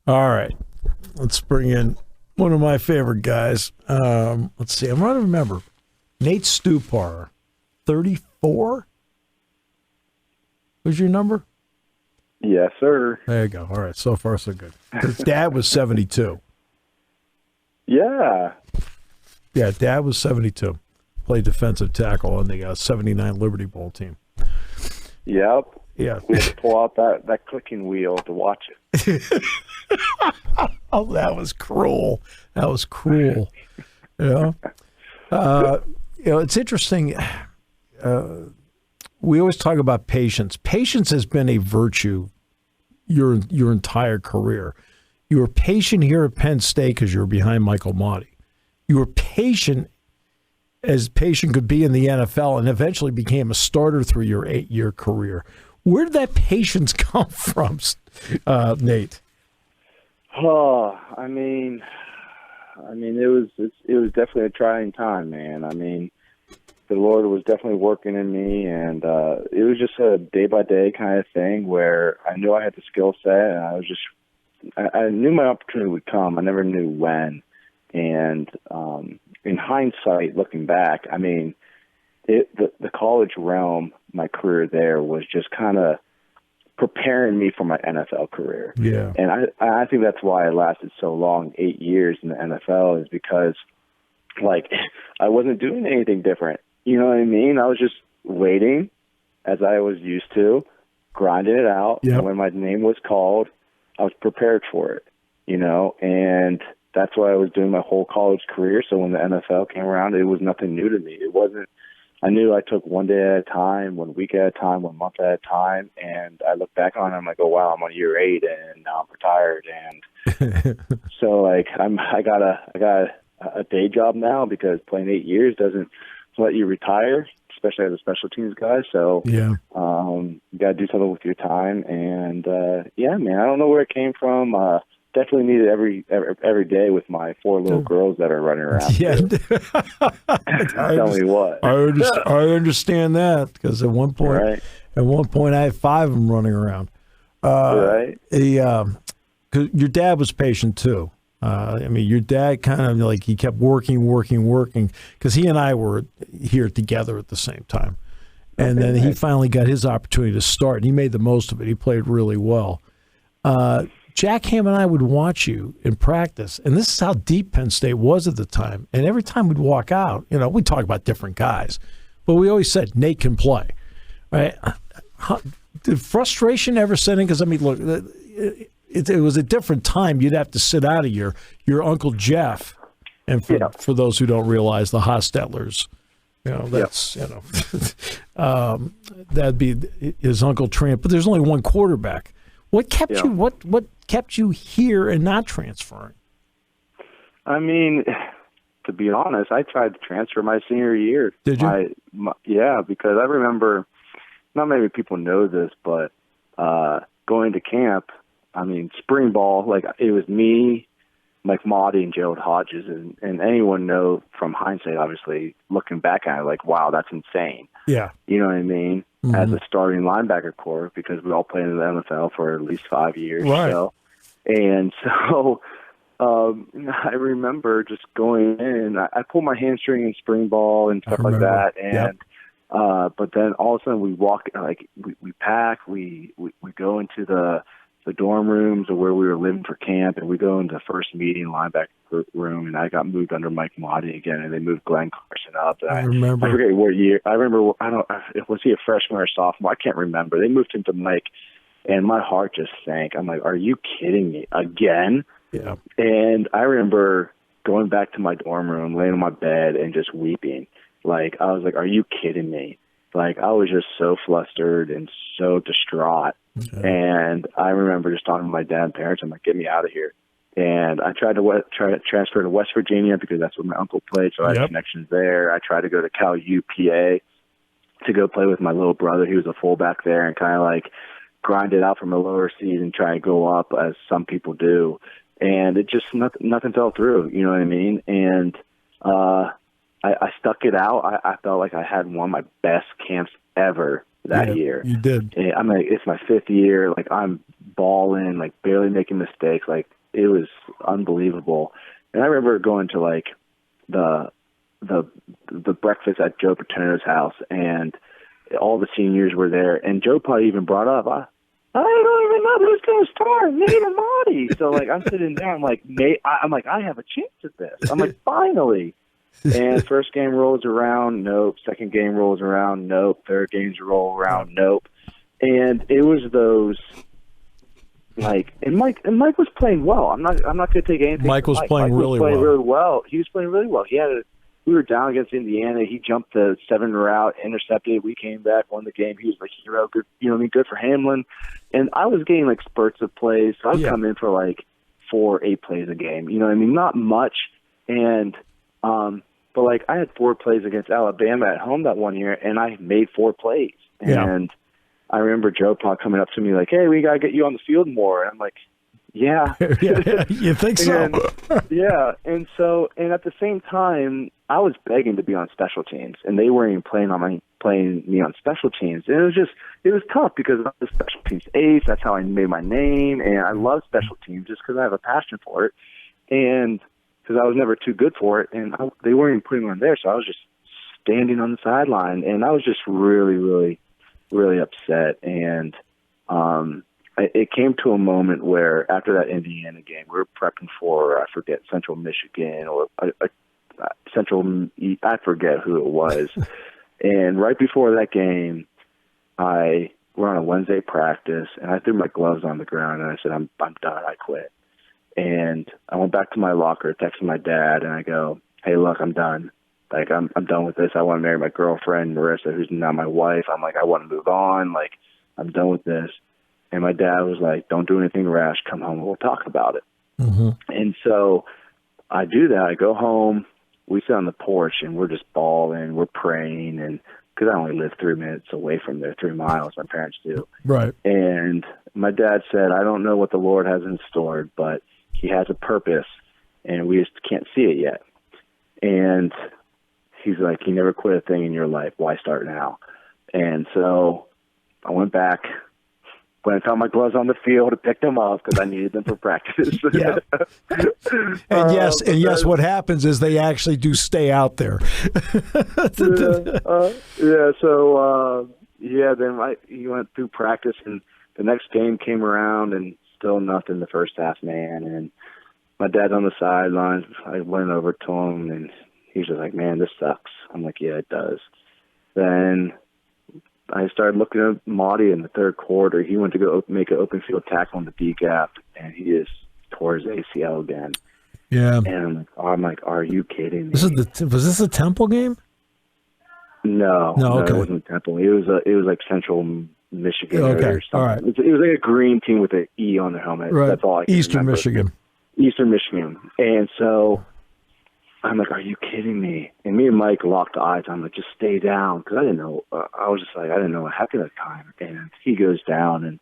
All right. Let's bring in one of my favorite guys. Let's see. I'm trying to remember. Nate Stupar, 34? Was your number? Yes, sir. There you go. All right. So far, so good. His dad was 72. Yeah. Yeah, dad was 72. Played defensive tackle on the 79 Liberty Bowl team. Yep. Yeah. We had to pull out that clicking wheel to watch it. Oh, that was cruel. That was cruel. Yeah. It's interesting. We always talk about patience. Patience has been a virtue your entire career. You were patient here at Penn State because you were behind Michael Motti. You were patient as patient could be in the NFL and eventually became a starter through your 8-year career. Where did that patience come from, Nate? Oh, I mean, it was definitely a trying time, man. I mean, the Lord was definitely working in me, and it was just a day by day kind of thing where I knew I had the skill set, and I knew my opportunity would come. I never knew when. And in hindsight, looking back, I mean, the college realm, my career there was just kind of preparing me for my NFL career. Yeah. And I think that's why I lasted so long, 8 years in the NFL, is because, like, I wasn't doing anything different. You know what I mean? I was just waiting, as I was used to, grinding it out. Yep. And when my name was called, I was prepared for it, and that's what I was doing my whole college career. So when the NFL came around, it was nothing new to me. I knew I took one day at a time, 1 week at a time, 1 month at a time. And I look back on it, I'm like, oh, wow, I'm on year 8 and now I'm retired. And so like, I got a day job now because playing 8 years doesn't let you retire, especially as a special teams guy. So Yeah. you got to do something with your time. And yeah, man, I don't know where it came from. Definitely need it every day with my 4 little girls that are running around. Yeah. Tell me what. I understand that because at one point, Right. I had 5 of them running around. Right. 'Cause your dad was patient too. I mean, your dad kind of like he kept working because he and I were here together at the same time. And then he finally got his opportunity to start, and he made the most of it. He played really well. Jack Ham and I would watch you in practice, and this is how deep Penn State was at the time. And every time we'd walk out, we'd talk about different guys, but we always said, Nate can play. Right? Did frustration ever set in? Because, I mean, look, it was a different time. You'd have to sit out of your Uncle Jeff, and for those who don't realize, the Hostetlers. That's, that'd be his Uncle Tramp. But there's only one quarterback. What kept you? What kept you here and not transferring? I mean, to be honest, I tried to transfer my senior year. Did you? Yeah, because I remember. Not many people know this, but going to camp. I mean, spring ball. Like it was me, Mike Motti, and Gerald Hodges, and anyone know from hindsight, obviously looking back at it, like, wow, that's insane. Yeah, you know what I mean. Mm-hmm. As a starting linebacker core, because we all played in the NFL for at least 5 years. Right. So I remember just going in. I pulled my hamstring in spring ball and stuff like that, and but then all of a sudden we walk, like we pack, we go into the dorm rooms or where we were living for camp, and we go into the first meeting linebacker room, and I got moved under Mike Motti again, and they moved Glenn Carson up. And I remember. I forget what year. I remember. Was he a freshman or a sophomore? I can't remember. They moved him to Mike, and my heart just sank. I'm like, are you kidding me again? Yeah. And I remember going back to my dorm room, laying on my bed, and just weeping. Like, I was like, are you kidding me? Like, I was just so flustered and so distraught. Okay. And I remember just talking to my dad and parents. I'm like, get me out of here. And I tried to transfer to West Virginia because that's where my uncle played, so I had connections there. I tried to go to Cal UPA to go play with my little brother. He was a fullback there, and kind of like grind it out from a lower seed and try and go up as some people do. And it just, nothing fell through, you know what I mean? And I stuck it out. I felt like I had one of my best camps ever that year. You did. And I'm like, it's my 5th year. Like, I'm balling, like, barely making mistakes. Like, it was unbelievable. And I remember going to, like, the breakfast at Joe Paterno's house, and all the seniors were there. And Joe probably even brought up, I don't even know who's going to start, Nate or Monty. So, like, I'm sitting there, I'm like, Nate, I have a chance at this. I'm like, finally. And first game rolls around, nope. Second game rolls around, nope. Third games roll around, nope. And it was those, like, and Mike was playing well. I'm not going to take anything. Mike was playing really well. He was playing really well. We were down against Indiana. He jumped the 7 route, intercepted. We came back, won the game. He was like hero. Good, you know what I mean? Good for Hamlin. And I was getting like spurts of plays. So I'd come in for like 4 or 8 plays a game. You know what I mean? Not much. And but like I had 4 plays against Alabama at home that one year, and I made 4 plays. And I remember Joe Pop coming up to me like, "Hey, we gotta get you on the field more." And I'm like, "Yeah, you think so?" And at the same time, I was begging to be on special teams, and they weren't even playing me on special teams. And it was tough because I'm the special teams ace. That's how I made my name, and I love special teams just because I have a passion for it, and because I was never too good for it, and they weren't even putting me on there, so I was just standing on the sideline, and I was just really, really, really upset. And it came to a moment where after that Indiana game, we were prepping for, I forget, Central Michigan or I forget who it was. And right before that game, we're on a Wednesday practice, and I threw my gloves on the ground, and I said, I'm done. I quit. And I went back to my locker, texted my dad, and I go, "Hey, look, I'm done. Like, I'm done with this. I want to marry my girlfriend, Marissa, who's now my wife. I'm like, I want to move on. Like, I'm done with this." And my dad was like, "Don't do anything rash. Come home and we'll talk about it." Mm-hmm. And so I do that. I go home. We sit on the porch, and we're just bawling. We're praying. And because I only live 3 minutes away from there, 3 miles, my parents do. Right. And my dad said, "I don't know what the Lord has in store, but he has a purpose, and we just can't see it yet." And he's like, "You never quit a thing in your life. Why start now?" And so I went back. When I found my gloves on the field, I picked them up because I needed them for practice. Yeah. And yes, what happens is they actually do stay out there. Then he went through practice, and the next game came around, and still nothing the first half, man. And my dad's on the sidelines. I went over to him, and he's just like, "Man, this sucks." I'm like, "Yeah, it does." Then I started looking at Marty in the third quarter. He went to go make an open field tackle on the D gap, and he just tore his ACL again. Yeah. And I'm like, "Are you kidding me?" Was this a Temple game? No, okay. It wasn't Temple. It was like Central Michigan or something. All right. It was like a green team with an E on their helmet. Right. That's all I can Eastern remember. Michigan. And so I'm like, "Are you kidding me?" And me and Mike locked eyes. I'm like, "Just stay down," because I didn't know. I was just like, I didn't know what happened at the time. And he goes down, and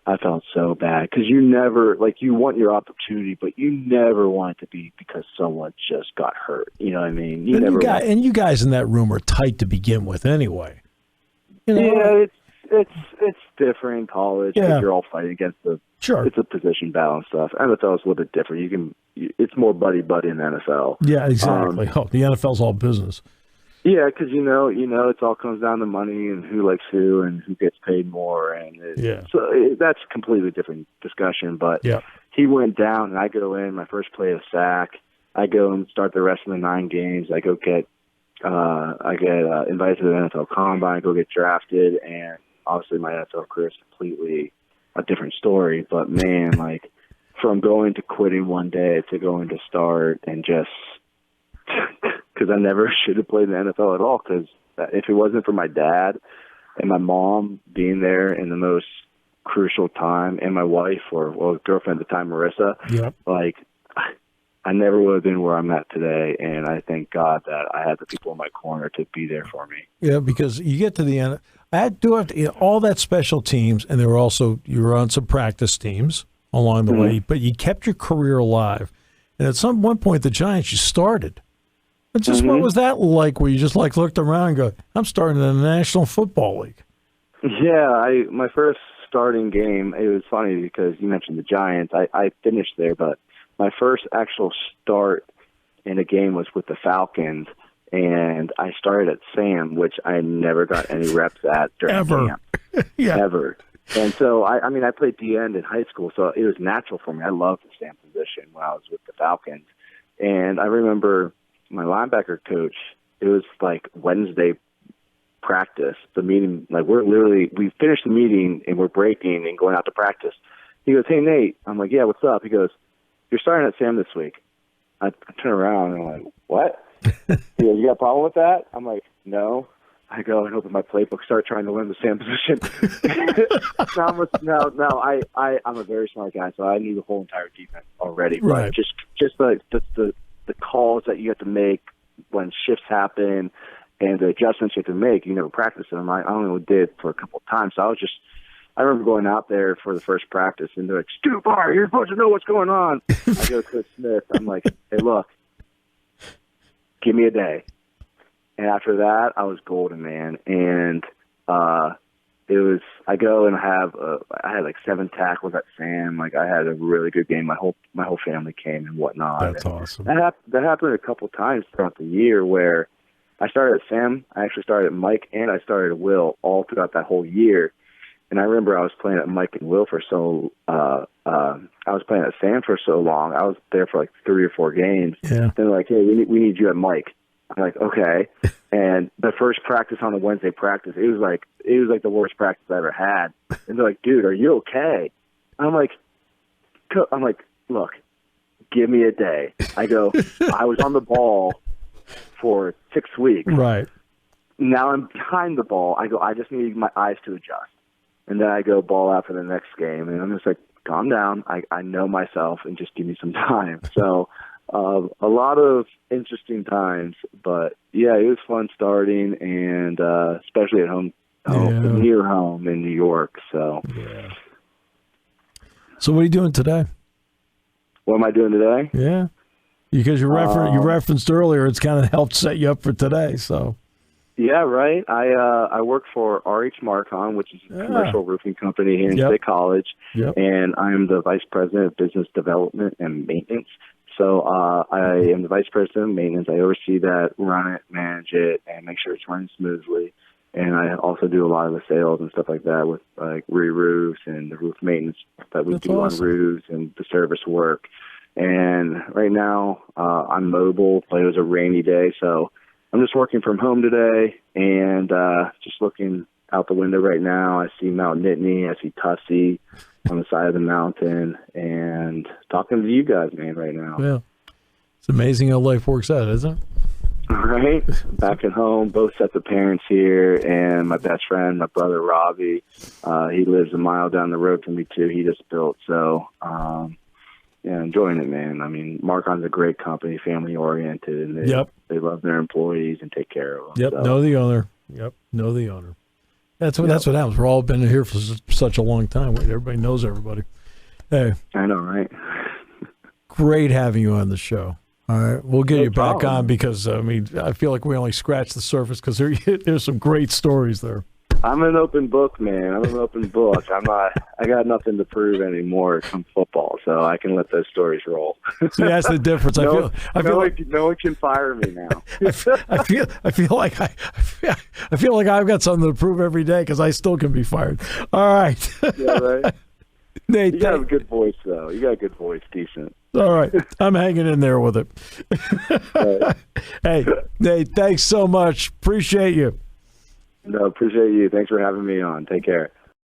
I felt so bad because you never, like, you want your opportunity, but you never want it to be because someone just got hurt. You know what I mean? And you guys in that room are tight to begin with, anyway. You know? Yeah, it's different in college. Yeah. You're all fighting against Sure. It's a position battle and stuff. NFL is a little bit different. It's more buddy in the NFL. Yeah, exactly. The NFL's all business. Yeah, because it all comes down to money and who likes who and who gets paid more, and that's a completely different discussion. But he went down, and I go in my first play of sack. I go and start the rest of the 9 games. I go get invited to the NFL Combine. I go get drafted, and obviously my NFL career is completely a different story. But man, like, from going to quitting one day to going to start, and just because I never should have played in the NFL at all, because if it wasn't for my dad and my mom being there in the most crucial time, and my wife, or girlfriend at the time, Marissa, like, I never would have been where I'm at today. And I thank God that I had the people in my corner to be there for me. Yeah, because you get to the end. I had to do all that special teams, and you were on some practice teams along the way, but you kept your career alive. And at one point, the Giants, you started. And just what was that like, where you just looked around and go, "I'm starting in the National Football League"? Yeah, my first starting game, it was funny because you mentioned the Giants. I finished there, but my first actual start in a game was with the Falcons, and I started at Sam, which I never got any reps at during camp. Yeah. Ever. And so, I mean, I played D-end in high school, so it was natural for me. I loved the Sam position when I was with the Falcons. And I remember my linebacker coach, it was like Wednesday practice, the meeting, like we finished the meeting and we're breaking and going out to practice. He goes, "Hey, Nate." I'm like, "Yeah, what's up?" He goes, "You're starting at Sam this week." I turn around and I'm like, "What?" He goes, "You got a problem with that?" I'm like, "No." I go and open my playbook, start trying to learn the Sam position. I'm a very smart guy, so I knew the whole entire defense already. Right. Just the calls that you have to make when shifts happen and the adjustments you have to make. You never practice them. I only did for a couple of times. So I remember going out there for the first practice, and they're like, "Stupar, you're supposed to know what's going on." I go to Chris Smith. I'm like, "Hey, look, give me a day." And after that, I was golden, man. And I go and I had like 7 tackles at Sam. Like, I had a really good game. My whole family came and whatnot. That's awesome. That happened a couple times throughout the year where I started at Sam. I actually started at Mike, and I started at Will all throughout that whole year. And I remember I was playing at Mike and Will for I was playing at Sam for so long. I was there for like 3 or 4 games. Yeah. They're like, "Hey, we need you at Mike." I'm like, "Okay." And the first practice on the Wednesday practice, it was like the worst practice I ever had. And they're like, "Dude, are you okay?" I'm like, "Look, give me a day." I go, "I was on the ball for 6 weeks. Right. Now I'm behind the ball." I go, "I just need my eyes to adjust." And then I go ball out for the next game. And I'm just like, "Calm down. I know myself, and just give me some time." So a lot of interesting times. But, yeah, it was fun starting, and especially at home, near home in New York. So, yeah. So what are you doing today? What am I doing today? Yeah. Because you referenced earlier, it's kind of helped set you up for today. So, yeah, right. I work for RH Marcon, which is a commercial roofing company here in State College, and I'm the Vice President of Business Development and Maintenance. So I am the Vice President of Maintenance. I oversee that, run it, manage it, and make sure it's running smoothly. And I also do a lot of the sales and stuff like that with like re-roofs and the roof maintenance that we do on roofs and the service work. And right now I'm mobile, but it was a rainy day, so I'm just working from home today and just looking out the window right now. I see Mount Nittany, I see Tussey on the side of the mountain, and talking to you guys, man, right now. Yeah. It's amazing how life works out, isn't it? Right. Back at home, both sets of parents here, and my best friend, my brother Robbie, he lives a mile down the road from me too. He just built, so yeah, enjoying it, man. I mean, Marcon's a great company, family oriented, and they love their employees and take care of them. Yep, so. Know the owner. That's what happens. We're all been here for such a long time. Everybody knows everybody. Hey, I know, right? Great having you on the show. All right, we'll get you back on because I feel like we only scratched the surface because there's some great stories there. I'm an open book, man. I'm an open book. I got nothing to prove anymore from football, so I can let those stories roll. See, that's the difference. No one can fire me now. I feel like I've got something to prove every day because I still can be fired. All right. Yeah, right. Nate, you got a good voice, though. You got a good voice, decent. All right, I'm hanging in there with it. Right. Hey, Nate, thanks so much. Appreciate you. No, appreciate you. Thanks for having me on. Take care.